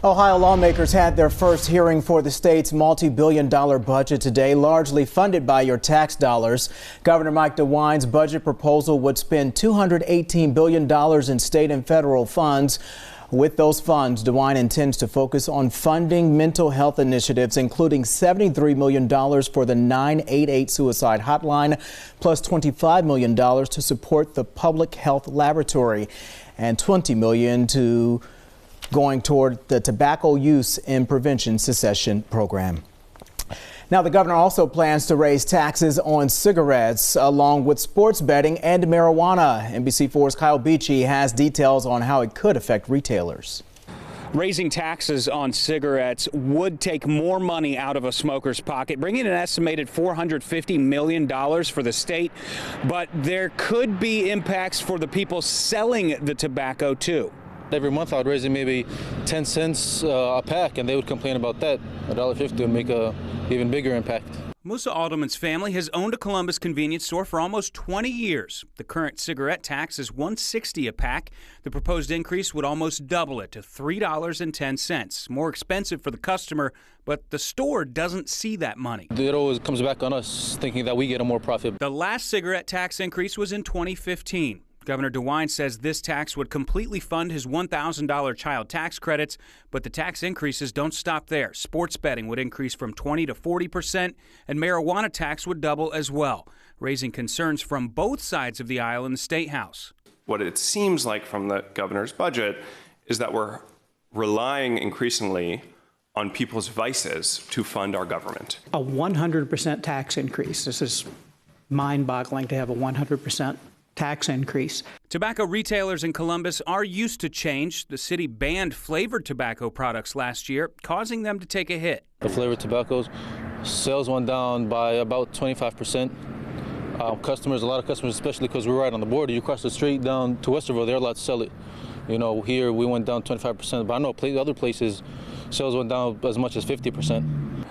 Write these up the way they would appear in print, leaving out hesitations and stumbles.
Ohio lawmakers had their first hearing for the state's multi-billion-dollar budget today, largely funded by your tax dollars. Governor Mike DeWine's budget proposal would spend $218 billion in state and federal funds. With those funds, DeWine intends to focus on funding mental health initiatives, including $73 million for the 988 suicide hotline, plus $25 million to support the public health laboratory, and $20 million going toward the tobacco use and prevention cessation program. Now, the governor also plans to raise taxes on cigarettes along with sports betting and marijuana. NBC4's Kyle Beachy has details on how it could affect retailers. Raising taxes on cigarettes would take more money out of a smoker's pocket, bringing an estimated $450 million for the state. But there could be impacts for the people selling the tobacco, too. Every month I would raise it maybe 10 cents a pack, and they would complain about that. $1.50 would make a even bigger impact. Musa Alderman's family has owned a Columbus convenience store for almost 20 years. The current cigarette tax is $1.60 a pack. The proposed increase would almost double it to $3.10. More expensive for the customer, but the store doesn't see that money. It always comes back on us, thinking that we get a more profit. The last cigarette tax increase was in 2015. Governor DeWine says this tax would completely fund his $1,000 child tax credits, but the tax increases don't stop there. Sports betting would increase from 20% to 40%, and marijuana tax would double as well, raising concerns from both sides of the aisle in the State House. What it seems like from the governor's budget is that we're relying increasingly on people's vices to fund our government. A 100% tax increase. This is mind-boggling to have a 100% tax increase. Tobacco retailers in Columbus are used to change. The city banned flavored tobacco products last year, causing them to take a hit. The flavored tobaccos, sales went down by about 25%. A lot of customers, especially because we're right on the border, you cross the street down to Westerville, they're allowed to sell it. You know, here we went down 25%, but I know other places sales went down as much as 50%.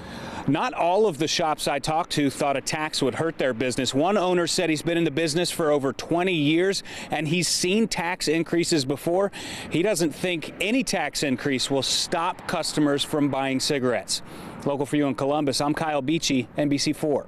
Not all of the shops I talked to thought a tax would hurt their business. One owner said he's been in the business for over 20 years and he's seen tax increases before. He doesn't think any tax increase will stop customers from buying cigarettes. Local for you in Columbus, I'm Kyle Beachy, NBC4.